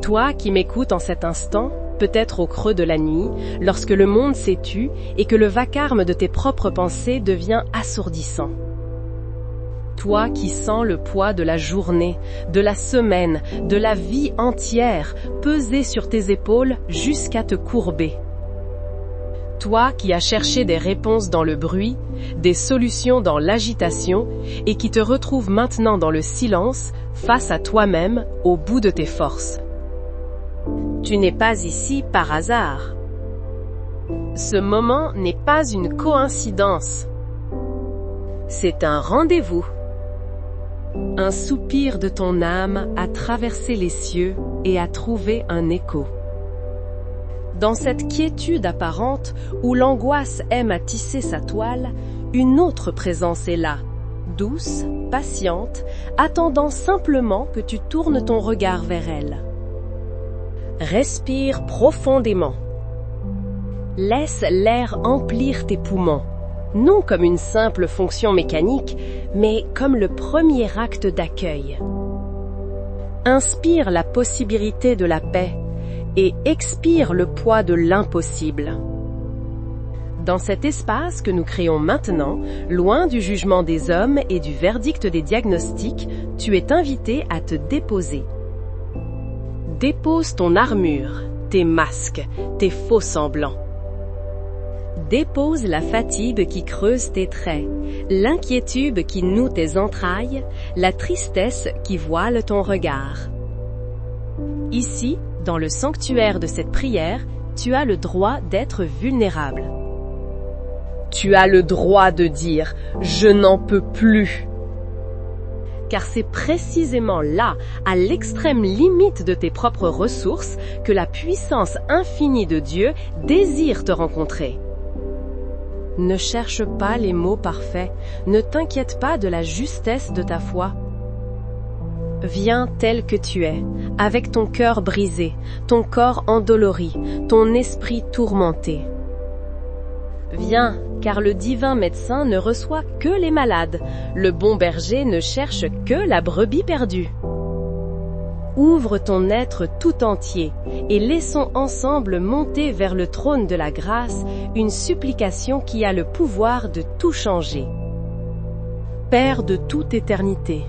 Toi qui m'écoutes en cet instant, peut-être au creux de la nuit, lorsque le monde s'est tu et que le vacarme de tes propres pensées devient assourdissant. Toi qui sens le poids de la journée, de la semaine, de la vie entière peser sur tes épaules jusqu'à te courber. Toi qui as cherché des réponses dans le bruit, des solutions dans l'agitation et qui te retrouves maintenant dans le silence, face à toi-même, au bout de tes forces. Tu n'es pas ici par hasard. Ce moment n'est pas une coïncidence. C'est un rendez-vous. Un soupir de ton âme a traversé les cieux et a trouvé un écho. Dans cette quiétude apparente où l'angoisse aime à tisser sa toile, une autre présence est là, douce, patiente, attendant simplement que tu tournes ton regard vers elle. Respire profondément. Laisse l'air emplir tes poumons, non comme une simple fonction mécanique, mais comme le premier acte d'accueil. Inspire la possibilité de la paix et expire le poids de l'impossible. Dans cet espace que nous créons maintenant, loin du jugement des hommes et du verdict des diagnostics, tu es invité à te déposer. Dépose ton armure, tes masques, tes faux semblants. Dépose la fatigue qui creuse tes traits, l'inquiétude qui noue tes entrailles, la tristesse qui voile ton regard. Ici, dans le sanctuaire de cette prière, tu as le droit d'être vulnérable. Tu as le droit de dire « Je n'en peux plus ». Car c'est précisément là, à l'extrême limite de tes propres ressources, que la puissance infinie de Dieu désire te rencontrer. Ne cherche pas les mots parfaits, ne t'inquiète pas de la justesse de ta foi. Viens tel que tu es, avec ton cœur brisé, ton corps endolori, ton esprit tourmenté. Viens, car le divin médecin ne reçoit que les malades, le bon berger ne cherche que la brebis perdue. Ouvre ton être tout entier et laissons ensemble monter vers le trône de la grâce une supplication qui a le pouvoir de tout changer. Père de toute éternité,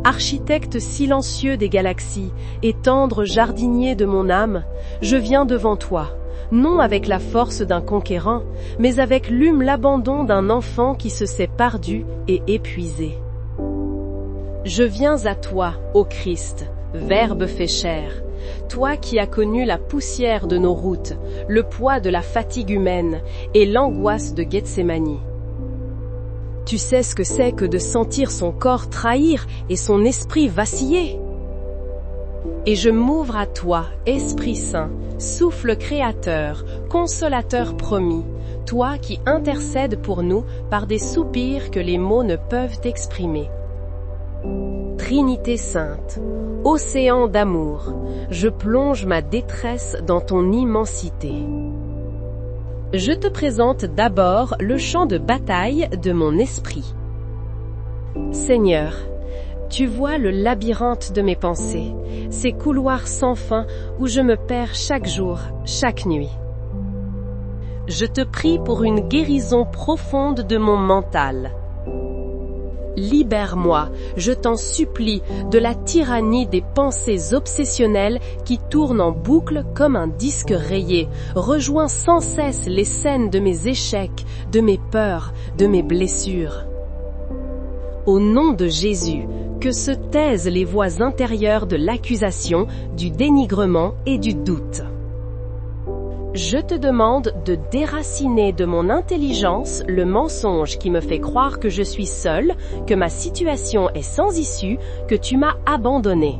architecte silencieux des galaxies et tendre jardinier de mon âme, je viens devant toi, non avec la force d'un conquérant, mais avec l'abandon d'un enfant qui se sait perdu et épuisé. Je viens à toi, ô Christ, Verbe fait chair, toi qui as connu la poussière de nos routes, le poids de la fatigue humaine et l'angoisse de Gethsémani. Tu sais ce que c'est que de sentir son corps trahir et son esprit vaciller. Et je m'ouvre à toi, Esprit Saint, souffle créateur, consolateur promis, toi qui intercèdes pour nous par des soupirs que les mots ne peuvent exprimer. Trinité sainte, océan d'amour, je plonge ma détresse dans ton immensité. Je te présente d'abord le champ de bataille de mon esprit. Seigneur, tu vois le labyrinthe de mes pensées, ces couloirs sans fin où je me perds chaque jour, chaque nuit. Je te prie pour une guérison profonde de mon mental. Libère-moi, je t'en supplie, de la tyrannie des pensées obsessionnelles qui tournent en boucle comme un disque rayé, rejoint sans cesse les scènes de mes échecs, de mes peurs, de mes blessures. Au nom de Jésus, que se taisent les voix intérieures de l'accusation, du dénigrement et du doute. Je te demande de déraciner de mon intelligence le mensonge qui me fait croire que je suis seule, que ma situation est sans issue, que tu m'as abandonnée.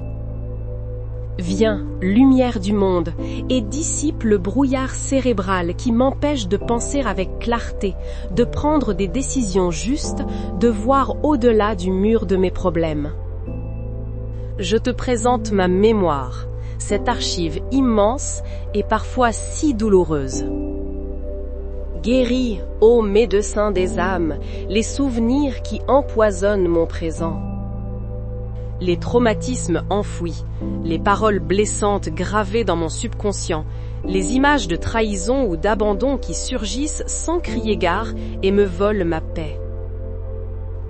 Viens, lumière du monde, et dissipe le brouillard cérébral qui m'empêche de penser avec clarté, de prendre des décisions justes, de voir au-delà du mur de mes problèmes. Je te présente ma mémoire, cette archive immense et parfois si douloureuse. Guéris, ô médecin des âmes, les souvenirs qui empoisonnent mon présent. les traumatismes enfouis, les paroles blessantes gravées dans mon subconscient, les images de trahison ou d'abandon qui surgissent sans crier gare et me volent ma paix.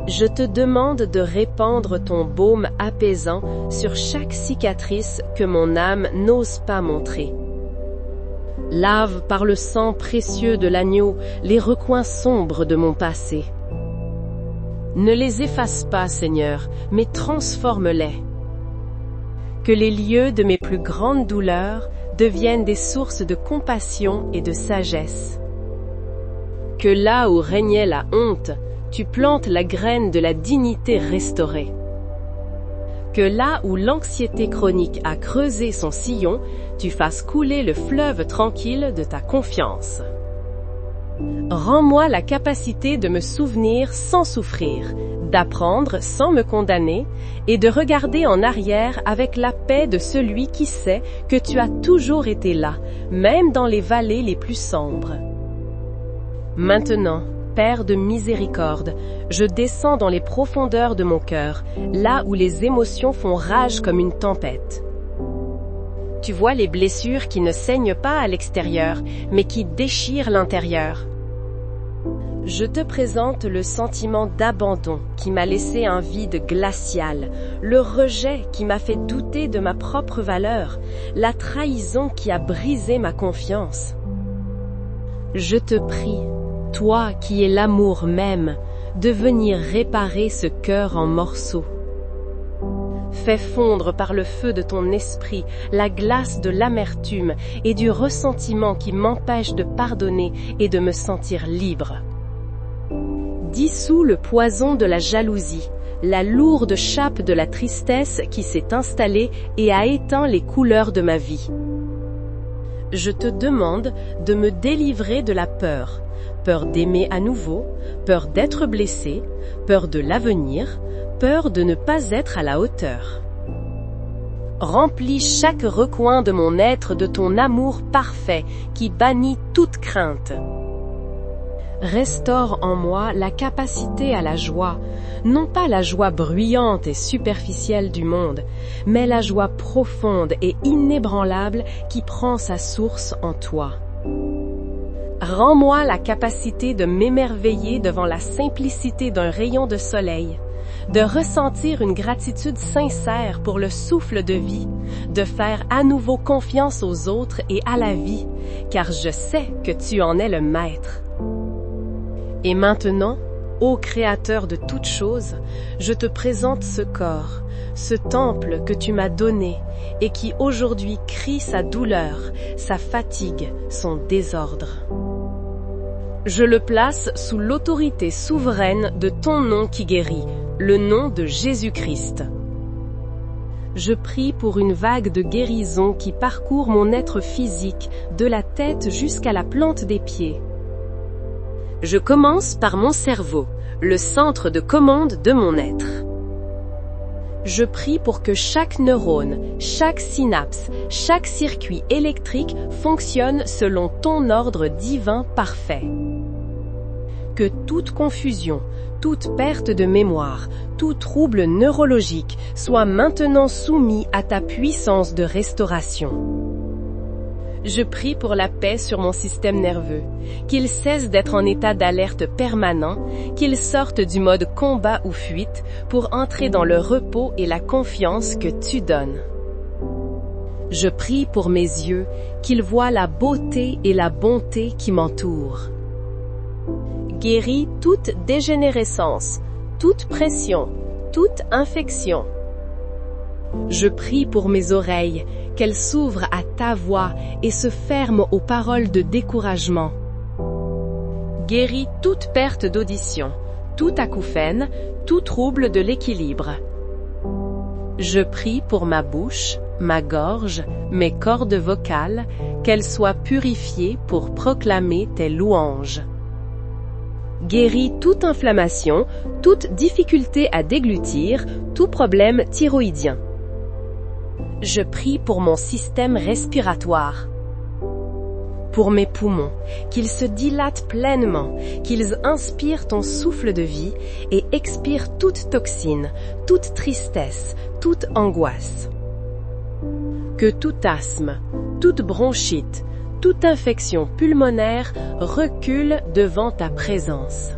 Je te demande de répandre ton baume apaisant sur chaque cicatrice que mon âme n'ose pas montrer. Lave par le sang précieux de l'agneau les recoins sombres de mon passé. Ne les efface pas, Seigneur, mais transforme-les. Que les lieux de mes plus grandes douleurs deviennent des sources de compassion et de sagesse. Que là où régnait la honte, tu plantes la graine de la dignité restaurée. Que là où l'anxiété chronique a creusé son sillon, tu fasses couler le fleuve tranquille de ta confiance. Rends-moi la capacité de me souvenir sans souffrir, d'apprendre sans me condamner et de regarder en arrière avec la paix de celui qui sait que tu as toujours été là, même dans les vallées les plus sombres. Maintenant, Père de miséricorde, je descends dans les profondeurs de mon cœur, là où les émotions font rage comme une tempête. Tu vois les blessures qui ne saignent pas à l'extérieur, mais qui déchirent l'intérieur. Je te présente le sentiment d'abandon qui m'a laissé un vide glacial, le rejet qui m'a fait douter de ma propre valeur, la trahison qui a brisé ma confiance. Je te prie, toi qui es l'amour même, de venir réparer ce cœur en morceaux. Fais fondre par le feu de ton esprit la glace de l'amertume et du ressentiment qui m'empêche de pardonner et de me sentir libre. Dissous le poison de la jalousie, la lourde chape de la tristesse qui s'est installée et a éteint les couleurs de ma vie. Je te demande de me délivrer de la peur, peur d'aimer à nouveau, peur d'être blessé, peur de l'avenir, peur de ne pas être à la hauteur. Remplis chaque recoin de mon être de ton amour parfait qui bannit toute crainte. Restaure en moi la capacité à la joie, non pas la joie bruyante et superficielle du monde, mais la joie profonde et inébranlable qui prend sa source en toi. Rends-moi la capacité de m'émerveiller devant la simplicité d'un rayon de soleil, de ressentir une gratitude sincère pour le souffle de vie, de faire à nouveau confiance aux autres et à la vie, car je sais que tu en es le maître. Et maintenant, ô Créateur de toutes choses, je te présente ce corps, ce temple que tu m'as donné et qui aujourd'hui crie sa douleur, sa fatigue, son désordre. Je le place sous l'autorité souveraine de ton nom qui guérit, le nom de Jésus-Christ. Je prie pour une vague de guérison qui parcourt mon être physique, de la tête jusqu'à la plante des pieds. Je commence par mon cerveau, le centre de commande de mon être. Je prie pour que chaque neurone, chaque synapse, chaque circuit électrique fonctionne selon ton ordre divin parfait. Que toute confusion, toute perte de mémoire, tout trouble neurologique soit maintenant soumis à ta puissance de restauration. Je prie pour la paix sur mon système nerveux, qu'il cesse d'être en état d'alerte permanent, qu'il sorte du mode combat ou fuite pour entrer dans le repos et la confiance que tu donnes. Je prie pour mes yeux, qu'ils voient la beauté et la bonté qui m'entourent. Guéris toute dégénérescence, toute pression, toute infection. Je prie pour mes oreilles, qu'elles s'ouvrent à ta voix et se ferment aux paroles de découragement. Guéris toute perte d'audition, tout acouphène, tout trouble de l'équilibre. Je prie pour ma bouche, ma gorge, mes cordes vocales, qu'elles soient purifiées pour proclamer tes louanges. Guéris toute inflammation, toute difficulté à déglutir, tout problème thyroïdien. Je prie pour mon système respiratoire. pour mes poumons, qu'ils se dilatent pleinement, qu'ils inspirent ton souffle de vie et expirent toute toxine, toute tristesse, toute angoisse. Que tout asthme, toute bronchite, toute infection pulmonaire recule devant ta présence.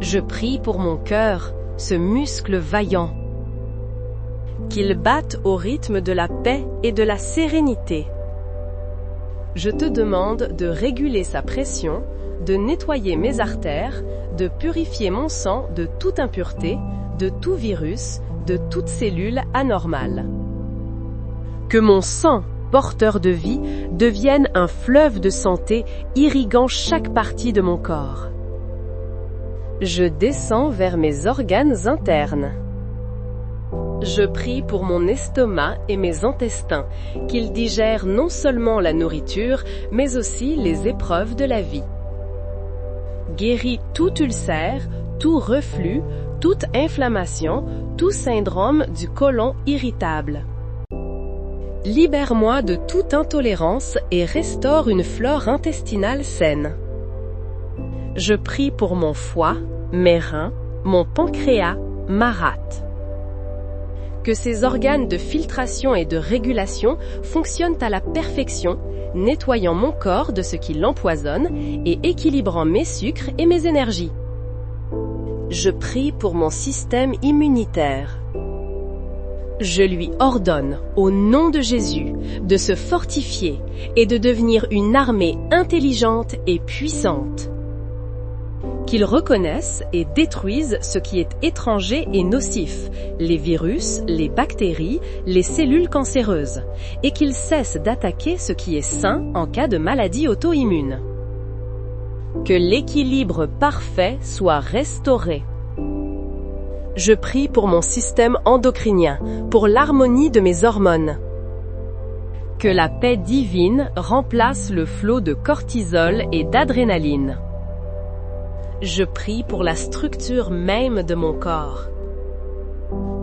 Je prie pour mon cœur, ce muscle vaillant, qu'il batte au rythme de la paix et de la sérénité. Je te demande de réguler sa pression, de nettoyer mes artères, de purifier mon sang de toute impureté, de tout virus, de toute cellule anormale. Que mon sang, porteur de vie, devienne un fleuve de santé irriguant chaque partie de mon corps. Je descends vers mes organes internes. Je prie pour mon estomac et mes intestins, qu'ils digèrent non seulement la nourriture, mais aussi les épreuves de la vie. Guéris tout ulcère, tout reflux, toute inflammation, tout syndrome du côlon irritable. Libère-moi de toute intolérance et restaure une flore intestinale saine. Je prie pour mon foie, mes reins, mon pancréas, ma rate. Que ces organes de filtration et de régulation fonctionnent à la perfection, nettoyant mon corps de ce qui l'empoisonne et équilibrant mes sucres et mes énergies. Je prie pour mon système immunitaire. Je lui ordonne, au nom de Jésus, de se fortifier et de devenir une armée intelligente et puissante. Qu'il reconnaisse et détruise ce qui est étranger et nocif, les virus, les bactéries, les cellules cancéreuses, et qu'il cesse d'attaquer ce qui est sain en cas de maladie auto-immune. Que l'équilibre parfait soit restauré. Je prie pour mon système endocrinien, pour l'harmonie de mes hormones. Que la paix divine remplace le flot de cortisol et d'adrénaline. Je prie pour la structure même de mon corps.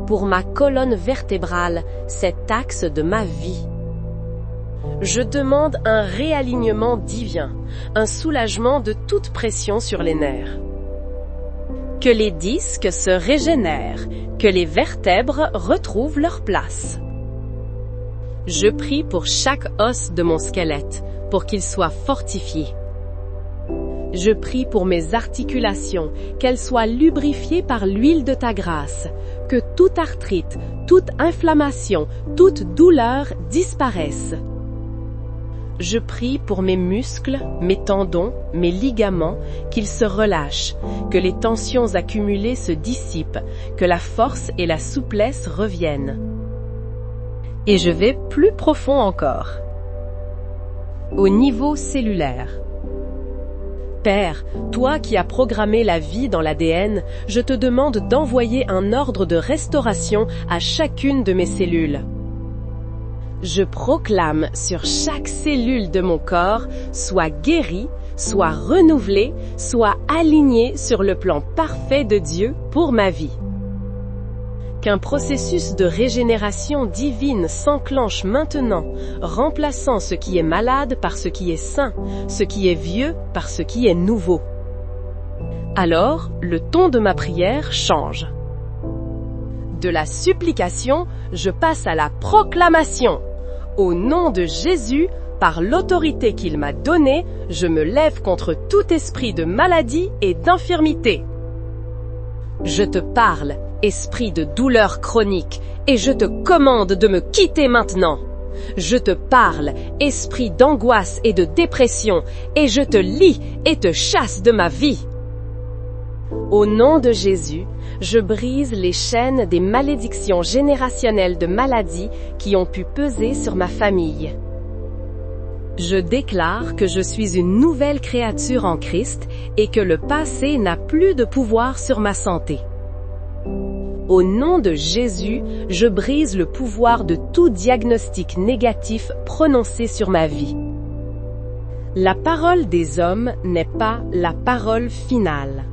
Pour ma colonne vertébrale, cet axe de ma vie. Je demande un réalignement divin, un soulagement de toute pression sur les nerfs. Que les disques se régénèrent, que les vertèbres retrouvent leur place. Je prie pour chaque os de mon squelette, pour qu'il soit fortifié. Je prie pour mes articulations, qu'elles soient lubrifiées par l'huile de ta grâce, que toute arthrite, toute inflammation, toute douleur disparaisse. Je prie pour mes muscles, mes tendons, mes ligaments, qu'ils se relâchent, que les tensions accumulées se dissipent, que la force et la souplesse reviennent. Et je vais plus profond encore. Au niveau cellulaire. Père, toi qui as programmé la vie dans l'ADN, je te demande d'envoyer un ordre de restauration à chacune de mes cellules. Je proclame sur chaque cellule de mon corps, soit guérie, soit renouvelée, soit alignée sur le plan parfait de Dieu pour ma vie. Qu'un processus de régénération divine s'enclenche maintenant, remplaçant ce qui est malade par ce qui est sain, ce qui est vieux par ce qui est nouveau. Alors, le ton de ma prière change. De la supplication, je passe à la proclamation. Au nom de Jésus, par l'autorité qu'il m'a donnée, je me lève contre tout esprit de maladie et d'infirmité. Je te parle, esprit de douleur chronique, et je te commande de me quitter maintenant. Je te parle, esprit d'angoisse et de dépression, et je te lie et te chasse de ma vie. Au nom de Jésus, je brise les chaînes des malédictions générationnelles de maladies qui ont pu peser sur ma famille. Je déclare que je suis une nouvelle créature en Christ et que le passé n'a plus de pouvoir sur ma santé. Au nom de Jésus, je brise le pouvoir de tout diagnostic négatif prononcé sur ma vie. La parole des hommes n'est pas la parole finale.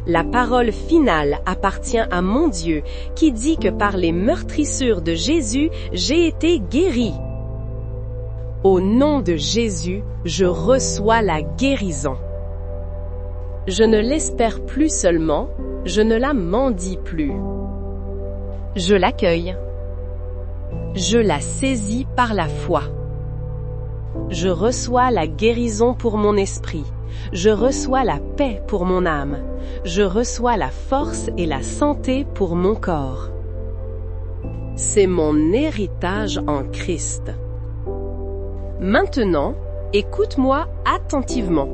La parole finale appartient à mon Dieu qui dit que par les meurtrissures de Jésus, j'ai été guéri. Au nom de Jésus, je reçois la guérison. Je ne l'espère plus seulement, je ne la mendie plus. Je l'accueille. Je la saisis par la foi. Je reçois la guérison pour mon esprit. Je reçois la paix pour mon âme. Je reçois la force et la santé pour mon corps. C'est mon héritage en Christ. Maintenant, écoute-moi attentivement.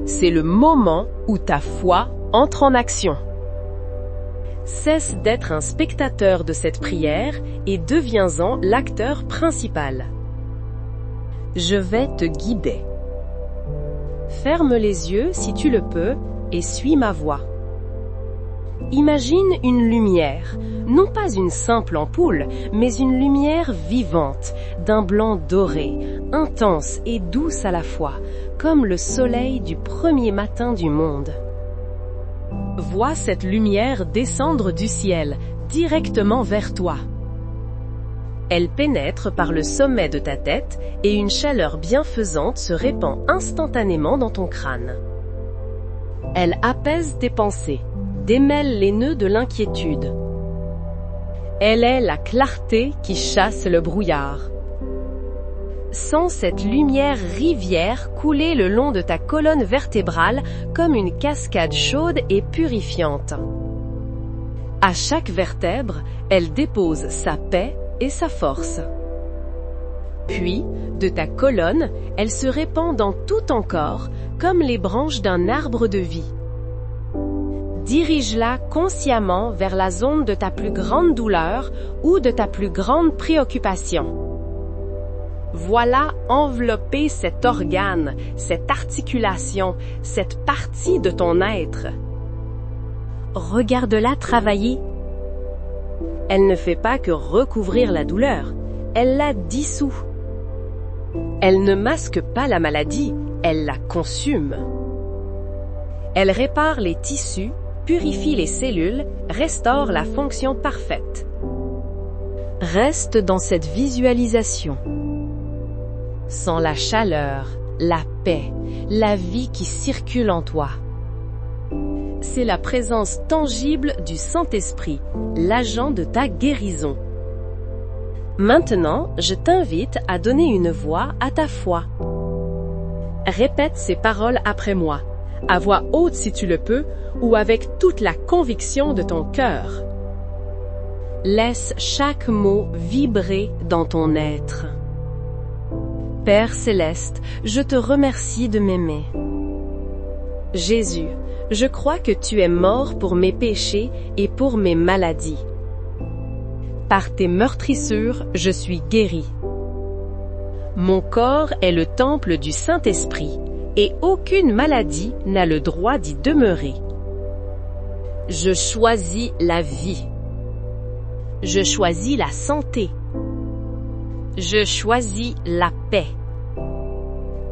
C'est le moment où ta foi entre en action. Cesse d'être un spectateur de cette prière et deviens-en l'acteur principal. Je vais te guider. Ferme les yeux si tu le peux et suis ma voix. Imagine une lumière, non pas une simple ampoule, mais une lumière vivante, d'un blanc doré, intense et douce à la fois, comme le soleil du premier matin du monde. Vois cette lumière descendre du ciel, directement vers toi. Elle pénètre par le sommet de ta tête et une chaleur bienfaisante se répand instantanément dans ton crâne. Elle apaise tes pensées, démêle les nœuds de l'inquiétude. Elle est la clarté qui chasse le brouillard. Sens cette lumière rivière couler le long de ta colonne vertébrale comme une cascade chaude et purifiante. À chaque vertèbre, elle dépose sa paix et sa force. Puis, de ta colonne, elle se répand dans tout ton corps comme les branches d'un arbre de vie. Dirige-la consciemment vers la zone de ta plus grande douleur ou de ta plus grande préoccupation. Voilà envelopper cet organe, cette articulation, cette partie de ton être. Regarde-la travailler. Elle ne fait pas que recouvrir la douleur, elle la dissout. Elle ne masque pas la maladie, elle la consume. Elle répare les tissus, purifie les cellules, restaure la fonction parfaite. Reste dans cette visualisation. Sens la chaleur, la paix, la vie qui circule en toi. C'est la présence tangible du Saint-Esprit, l'agent de ta guérison. Maintenant, je t'invite à donner une voix à ta foi. Répète ces paroles après moi, à voix haute si tu le peux, ou avec toute la conviction de ton cœur. Laisse chaque mot vibrer dans ton être. Père céleste, je te remercie de m'aimer. Jésus, je crois que tu es mort pour mes péchés et pour mes maladies. Par tes meurtrissures, je suis guéri. Mon corps est le temple du Saint-Esprit et aucune maladie n'a le droit d'y demeurer. Je choisis la vie. Je choisis la santé. Je choisis la paix.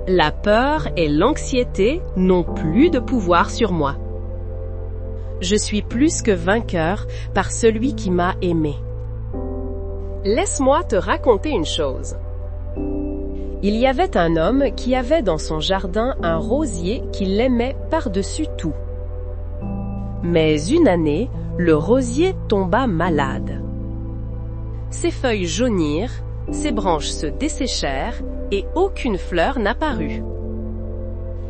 La peur et l'anxiété n'ont plus de pouvoir sur moi. Je suis plus que vainqueur par celui qui m'a aimé. Laisse-moi te raconter une chose. Il y avait un homme qui avait dans son jardin un rosier qu'il aimait par-dessus tout. Mais une année, le rosier tomba malade. Ses feuilles jaunirent, ses branches se desséchèrent et aucune fleur n'apparut.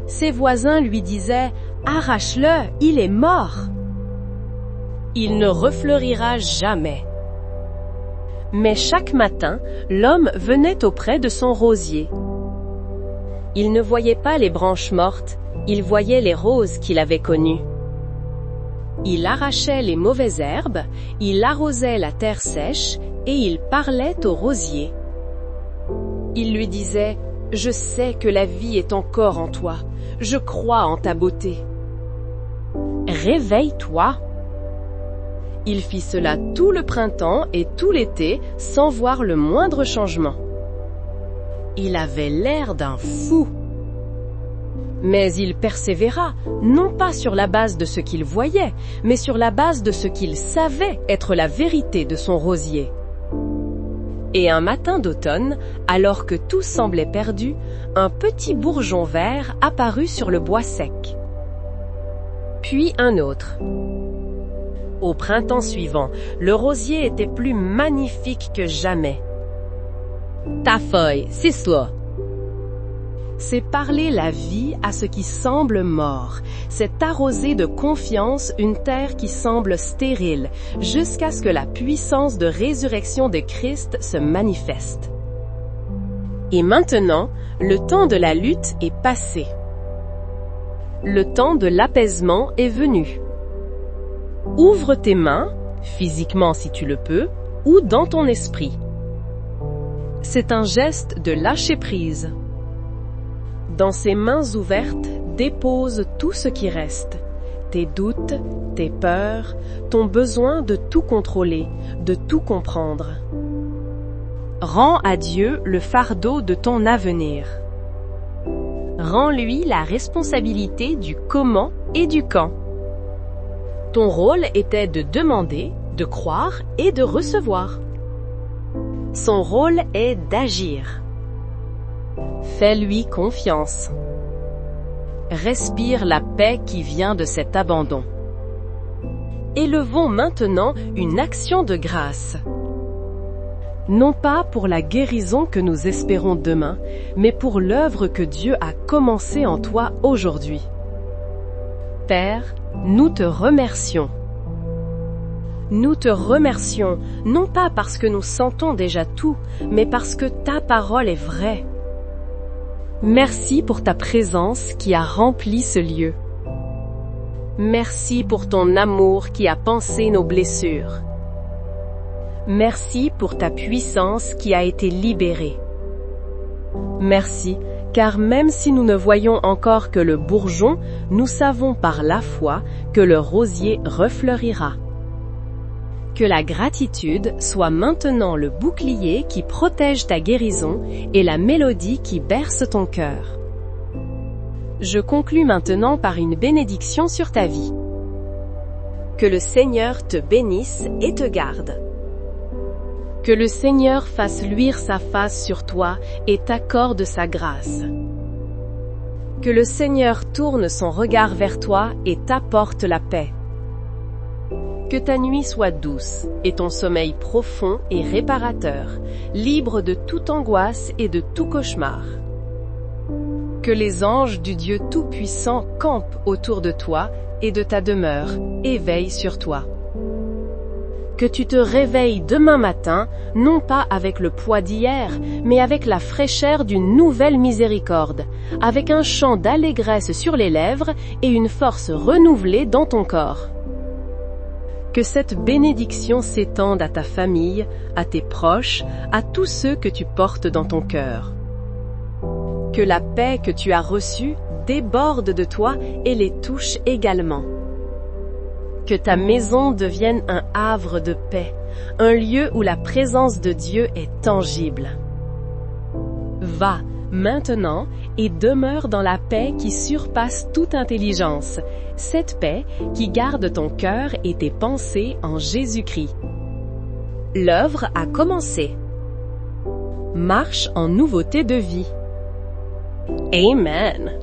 Ses voisins lui disaient « Arrache-le, il est mort !» Il ne refleurira jamais. Mais chaque matin, l'homme venait auprès de son rosier. Il ne voyait pas les branches mortes, il voyait les roses qu'il avait connues. Il arrachait les mauvaises herbes, il arrosait la terre sèche et il parlait au rosier. Il lui disait « Je sais que la vie est encore en toi, je crois en ta beauté. Réveille-toi !» Il fit cela tout le printemps et tout l'été sans voir le moindre changement. Il avait l'air d'un fou. Mais il persévéra, non pas sur la base de ce qu'il voyait, mais sur la base de ce qu'il savait être la vérité de son rosier. Et un matin d'automne, alors que tout semblait perdu, un petit bourgeon vert apparut sur le bois sec. Puis un autre. Au printemps suivant, le rosier était plus magnifique que jamais. Ta feuille, c'est cela. C'est parler la vie à ce qui semble mort. C'est arroser de confiance une terre qui semble stérile, jusqu'à ce que la puissance de résurrection de Christ se manifeste. Et maintenant, le temps de la lutte est passé. Le temps de l'apaisement est venu. Ouvre tes mains, physiquement si tu le peux, ou dans ton esprit. C'est un geste de lâcher prise. Dans ces mains ouvertes, dépose tout ce qui reste. Tes doutes, tes peurs, ton besoin de tout contrôler, de tout comprendre. Rends à Dieu le fardeau de ton avenir. Rends-lui la responsabilité du comment et du quand. Ton rôle était de demander, de croire et de recevoir. Son rôle est d'agir. Fais-lui confiance. Respire la paix qui vient de cet abandon. Élevons maintenant une action de grâce. Non pas pour la guérison que nous espérons demain, mais pour l'œuvre que Dieu a commencée en toi aujourd'hui. Père, nous te remercions. Nous te remercions, non pas parce que nous sentons déjà tout, mais parce que ta parole est vraie. Merci pour ta présence qui a rempli ce lieu. Merci pour ton amour qui a pansé nos blessures. Merci pour ta puissance qui a été libérée. Merci, car même si nous ne voyons encore que le bourgeon, nous savons par la foi que le rosier refleurira. Que la gratitude soit maintenant le bouclier qui protège ta guérison et la mélodie qui berce ton cœur. Je conclus maintenant par une bénédiction sur ta vie. Que le Seigneur te bénisse et te garde. Que le Seigneur fasse luire sa face sur toi et t'accorde sa grâce. Que le Seigneur tourne son regard vers toi et t'apporte la paix. Que ta nuit soit douce et ton sommeil profond et réparateur, libre de toute angoisse et de tout cauchemar. Que les anges du Dieu Tout-Puissant campent autour de toi et de ta demeure et veillent sur toi. Que tu te réveilles demain matin, non pas avec le poids d'hier, mais avec la fraîcheur d'une nouvelle miséricorde, avec un chant d'allégresse sur les lèvres et une force renouvelée dans ton corps. Que cette bénédiction s'étende à ta famille, à tes proches, à tous ceux que tu portes dans ton cœur. Que la paix que tu as reçue déborde de toi et les touche également. Que ta maison devienne un havre de paix, un lieu où la présence de Dieu est tangible. Va, maintenant, et demeure dans la paix qui surpasse toute intelligence, cette paix qui garde ton cœur et tes pensées en Jésus-Christ. L'œuvre a commencé. Marche en nouveauté de vie. Amen.